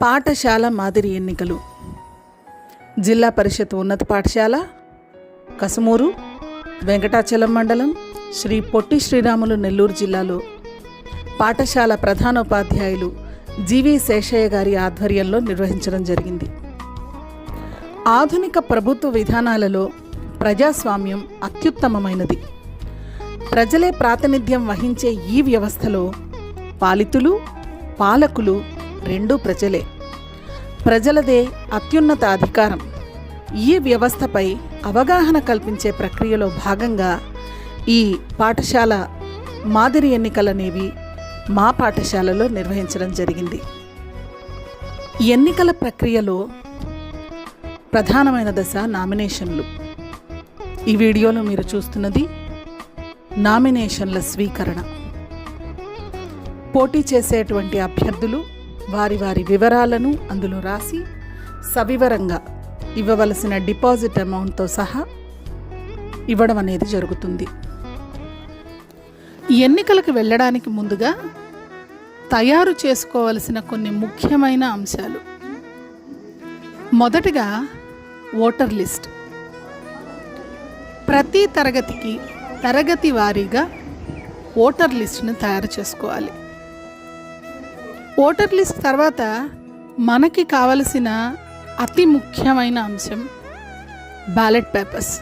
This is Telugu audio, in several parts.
పాఠశాల మాదిరి ఎన్నికలు. జిల్లా పరిషత్ ఉన్నత పాఠశాల కసుమూరు, వెంకటాచలం మండలం, శ్రీ పొట్టి శ్రీరాములు నెల్లూరు జిల్లాలో పాఠశాల ప్రధానోపాధ్యాయులు జీవి శేషయ్య గారి ఆధ్వర్యంలో నిర్వహించడం జరిగింది. ఆధునిక ప్రభుత్వ విధానాలలో ప్రజాస్వామ్యం అత్యుత్తమమైనది. ప్రజలే ప్రాతినిధ్యం వహించే ఈ వ్యవస్థలో పాలితులు, పాలకులు రెండూ ప్రజలే. ప్రజలదే అత్యున్నత అధికారం. ఈ వ్యవస్థపై అవగాహన కల్పించే ప్రక్రియలో భాగంగా ఈ పాఠశాల మాదిరి ఎన్నికలనేవి మా పాఠశాలలో నిర్వహించడం జరిగింది. ఎన్నికల ప్రక్రియలో ప్రధానమైన దశ నామినేషన్లు. ఈ వీడియోలో మీరు చూస్తున్నది నామినేషన్ల స్వీకరణ. పోటీ చేసేటువంటి అభ్యర్థులు వారి వారి వివరాలను అందులో రాసి సవివరంగా ఇవ్వవలసిన డిపాజిట్ అమౌంట్తో సహా ఇవ్వడం అనేది జరుగుతుంది. ఎన్నికలకు వెళ్ళడానికి ముందుగా తయారు చేసుకోవలసిన కొన్ని ముఖ్యమైన అంశాలు. మొదటగా ఓటర్ లిస్ట్. ప్రతి తరగతికి తరగతి వారీగా ఓటర్ లిస్ట్ను తయారు చేసుకోవాలి. ఓటర్ లిస్ట్ తర్వాత మనకి కావలసిన అతి ముఖ్యమైన అంశం బ్యాలెట్ పేపర్స్.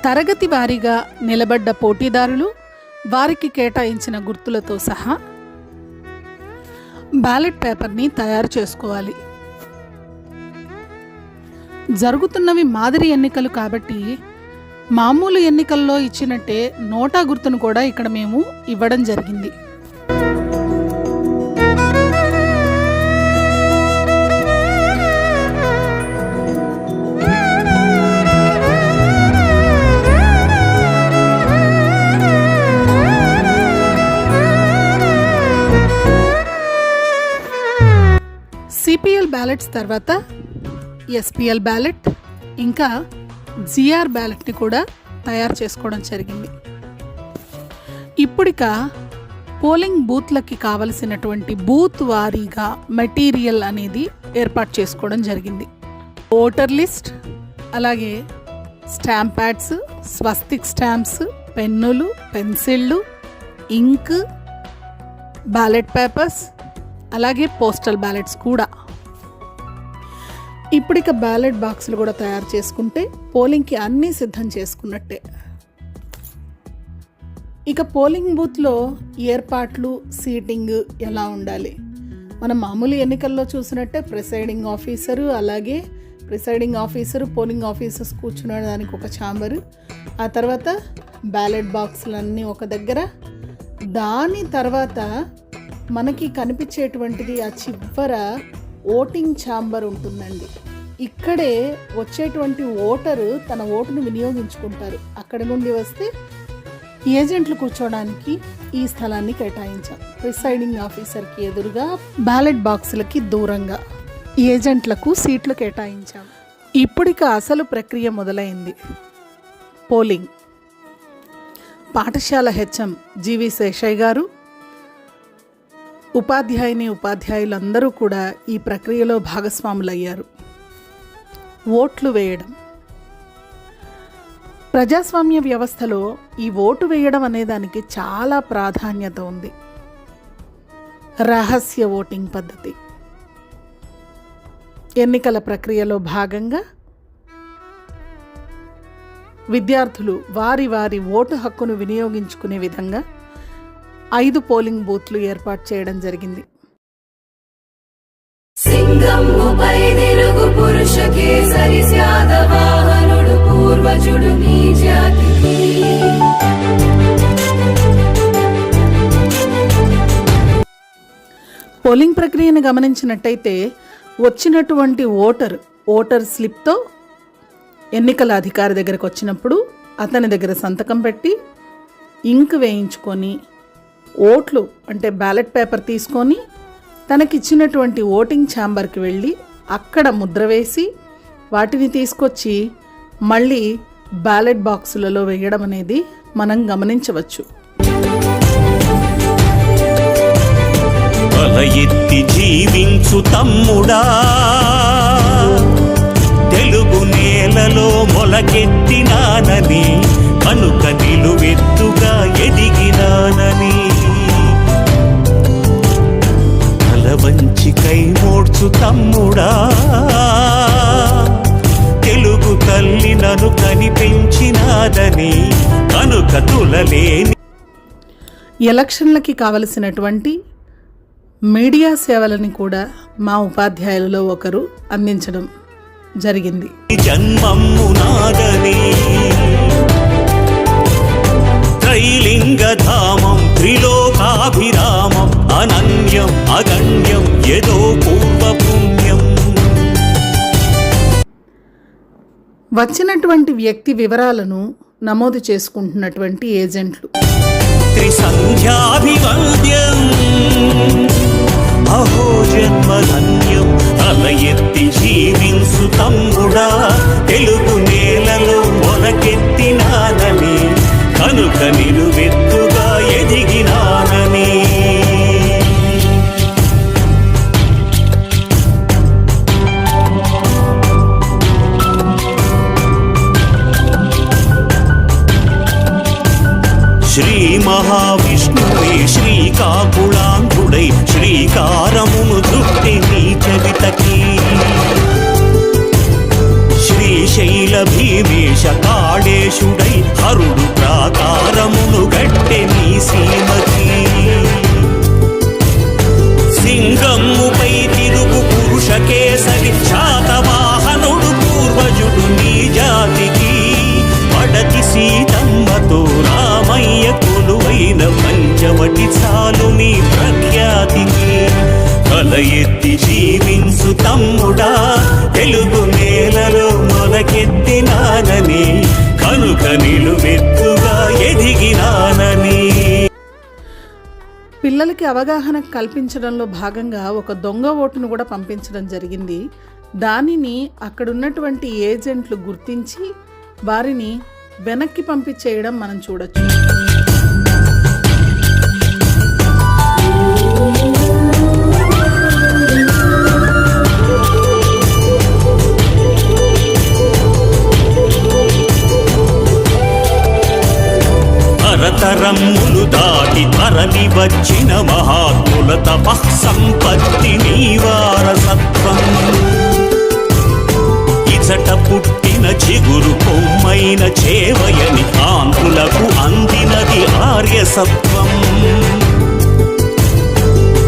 తరగతి వారీగా నిలబడ్డ పోటీదారులు వారికి కేటాయించిన గుర్తులతో సహా బ్యాలెట్ పేపర్ని తయారు చేసుకోవాలి. జరుగుతున్నవి మాదిరి ఎన్నికలు కాబట్టి మామూలు ఎన్నికల్లో ఇచ్చినట్టే నోటా గుర్తును కూడా ఇక్కడ మేము ఇవ్వడం జరిగింది. సిపిఎల్ బ్యాలెట్స్ తర్వాత ఎస్పిఎల్ బ్యాలెట్ ఇంకా జిఆర్ బ్యాలెట్ని కూడా తయారు చేసుకోవడం జరిగింది. ఇప్పుడిక పోలింగ్ బూత్లకి కావలసినటువంటి బూత్ వారీగా మెటీరియల్ అనేది ఏర్పాటు చేసుకోవడం జరిగింది. ఓటర్ లిస్ట్, అలాగే స్టాంప్ ప్యాడ్స్, స్వస్తిక్ స్టాంప్స్, పెన్నులు, పెన్సిళ్ళు, ఇంక్, బ్యాలెట్ పేపర్స్, అలాగే పోస్టల్ బ్యాలెట్స్ కూడా. ఇప్పుడిక బ్యాలెట్ బాక్సులు కూడా తయారు చేసుకుంటే పోలింగ్కి అన్నీ సిద్ధం చేసుకున్నట్టే. ఇక పోలింగ్ బూత్లో ఏర్పాట్లు, సీటింగ్ ఎలా ఉండాలి? మనం మామూలు ఎన్నికల్లో చూసినట్టే ప్రిసైడింగ్ ఆఫీసరు, అలాగే ప్రిసైడింగ్ ఆఫీసరు, పోలింగ్ ఆఫీసర్స్ కూర్చునేదానికి ఒక ఛాంబరు, ఆ తర్వాత బ్యాలెట్ బాక్సులన్నీ ఒక దగ్గర. దాని తర్వాత మనకి కనిపించేటువంటిది ఆ చివర ఓటింగ్ ఛాంబర్ ఉంటుందండి. ఇక్కడే వచ్చేటువంటి ఓటరు తన ఓటును వినియోగించుకుంటారు. అక్కడి నుండి వస్తే ఏజెంట్లు కూర్చోడానికి ఈ స్థలాన్ని కేటాయించాం. ప్రిసైడింగ్ ఆఫీసర్కి ఎదురుగా, బ్యాలెట్ బాక్సులకి దూరంగా ఏజెంట్లకు సీట్లు కేటాయించాం. ఇప్పుడిక అసలు ప్రక్రియ మొదలైంది. పోలింగ్. పాఠశాల హెచ్ఎం జీవి శేషయ్య గారు, ఉపాధ్యాయులందరూ కూడా ఈ ప్రక్రియలో భాగస్వాములయ్యారు. ఓట్లు వేయడం. ప్రజాస్వామ్య వ్యవస్థలో ఈ ఓటు వేయడం అనేదానికి చాలా ప్రాధాన్యత ఉంది. రహస్య ఓటింగ్ పద్ధతి. ఎన్నికల ప్రక్రియలో భాగంగా విద్యార్థులు వారి వారి ఓటు హక్కును వినియోగించుకునే విధంగా 5 పోలింగ్ బూత్లు ఏర్పాటు చేయడం జరిగింది. పోలింగ్ ప్రక్రియను గమనించినట్టయితే వచ్చినటువంటి ఓటర్ స్లిప్తో ఎన్నికల అధికారి దగ్గరకు వచ్చినప్పుడు అతని దగ్గర సంతకం పెట్టి ఇంక్ వేయించుకొని ఓట్లు అంటే బ్యాలెట్ పేపర్ తీసుకొని తనకిచ్చినటువంటి ఓటింగ్ ఛాంబర్కి వెళ్ళి అక్కడ ముద్ర వేసి వాటిని తీసుకొచ్చి మళ్ళీ బ్యాలెట్ బాక్సులలో వేయడం అనేది మనం గమనించవచ్చు. తల ఎత్తి జీవించు తమ్ముడా, తెలుగు నేలలో మొలకెత్తినానని, కనుక నిలువెత్తుగా ఎదిగినానని. తల వంచి కై మోడ్చు తమ్ముడా, తెలుగు తల్లి నన్ను కనిపించినాదని, కనుక తులలేని. ఎలక్షన్లకి కావలసినటువంటి మీడియా సేవలని కూడా మా ఉపాధ్యాయులలో ఒకరు అందించడం జరిగింది. జన్మము నాదని, త్రైలింగధామం త్రిలోకాభిరామం, అనన్యం అగణ్యం ఏదో పూర్వపుణ్యం. వచ్చినటువంటి వ్యక్తి వివరాలను నమోదు చేసుకుంటున్నటువంటి ఏజెంట్లు. త్రిసంధ్యాభివంద్యం అహో జన్మధన్యం, తల ఎత్తి జీవించు తమ్ముడా, తెలుగు నేలలో మొలకెత్తినానని, కనుక నిలువెత్తుగా ఎదిగినానని. శ్రీ మహావిష్ణువే శ్రీకాకుళాంధ్రుడై, శ్రీకారమును చుట్టి నీ చరితకి. శ్రీశైల భీమేశ కాళేశుడై, హరుడు ప్రాకారమును గట్టె నీ సీమకి. సింగమ్ముపై తిరుగు పురుష కేసరి, శాతవాహనుడు పూర్వజుడు నీ జాతికి. పడతి సీతమ్మతో రామయ్య కొలువైన పంచవటి చాలు నీ ప్రఖ్యాతికి. తల ఎత్తి జీవించు తమ్ముడా, తెలుగు నేలలో మొలకెత్తినానని, కనుక నిలువెత్తుగా ఎదిగినానని. పిల్లలకి అవగాహన కల్పించడంలో భాగంగా ఒక దొంగ ఓటును కూడా పంపించడం జరిగింది. దానిని అక్కడున్నటువంటి ఏజెంట్లు గుర్తించి వారిని వెనక్కి పంపించేయడం మనం చూడొచ్చు. తరతరములు దాటి తరలి వచ్చిన మహాత్ముల తపః సంపత్తి నీ వారసత్వం. ఇచట పుట్టిన చిగురు కొమ్మైన చేవయని, ఆంధ్రులకు అందినది ఆర్యసత్వం.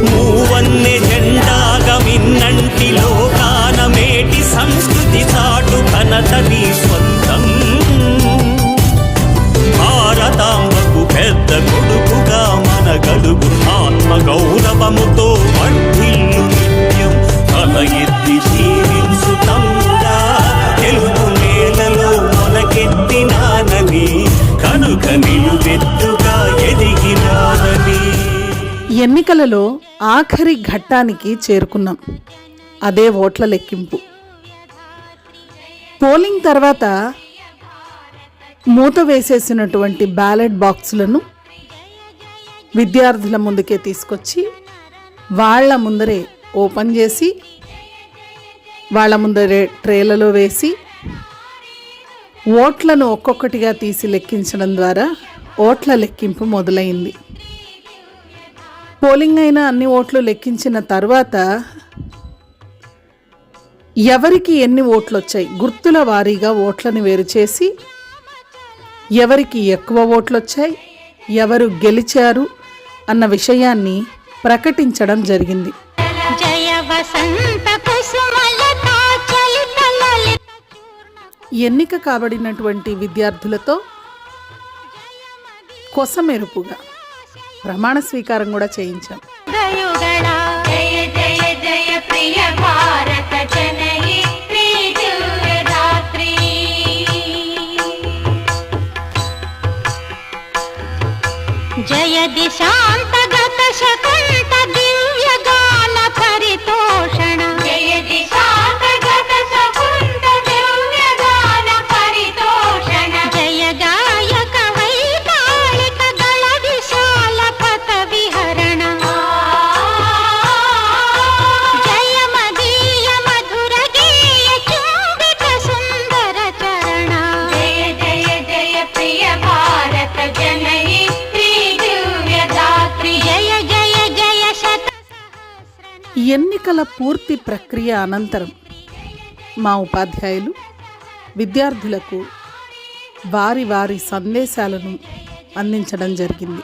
మూవన్నె జెండాగా మిన్నంటి లోకాన మేటి సంస్కృతి చాటు ఘనత నీ స్వంతం. భారతాంబకు పెద్ద కొడుకుగా మన గలుగు, ఆత్మ గౌరవముతో వర్ధిల్లు నిత్యం. తల ఎత్తి జీవించు తమ్ముడా, తెలుగు నేలలో మొలకెత్తినానని, కనుక నిలువెత్తుగా ఎదిగినానని. ఎన్నికలలో ఆఖరి ఘట్టానికి చేరుకున్నాం. అదే ఓట్ల లెక్కింపు. పోలింగ్ తర్వాత మూత వేసేసినటువంటి బ్యాలెట్ బాక్సులను విద్యార్థుల ముందుకే తీసుకొచ్చి వాళ్ళ ముందరే ఓపెన్ చేసి, వాళ్ళ ముందరే ట్రేలలో వేసి, ఓట్లను ఒక్కొక్కటిగా తీసి లెక్కించడం ద్వారా ఓట్ల లెక్కింపు మొదలైంది. పోలింగ్ అయిన అన్ని ఓట్లు లెక్కించిన తర్వాత ఎవరికి ఎన్ని ఓట్లు వచ్చాయి గుర్తుల వారీగా ఓట్లను వేరు చేసి, ఎవరికి ఎక్కువ ఓట్లు వచ్చాయి, ఎవరు గెలిచారు అన్న విషయాన్ని ప్రకటించడం జరిగింది. ఎన్నిక కాబడినటువంటి విద్యార్థులతో కొసమెరుపుగా ప్రమాణ స్వీకారం కూడా చేయించాం. జయ దిశాంతగత శకుంత దివ్య గాన పరితోషణ, జయ దిశాంతగత శకుంత దివ్య గాన పరితోషణ, జయ గాయక వైతాళిక దళ విశాల పథ విహరణ. ఎన్నికల పూర్తి ప్రక్రియ అనంతరం మా ఉపాధ్యాయులు విద్యార్థులకు వారి వారి సందేశాలను అందించడం జరిగింది.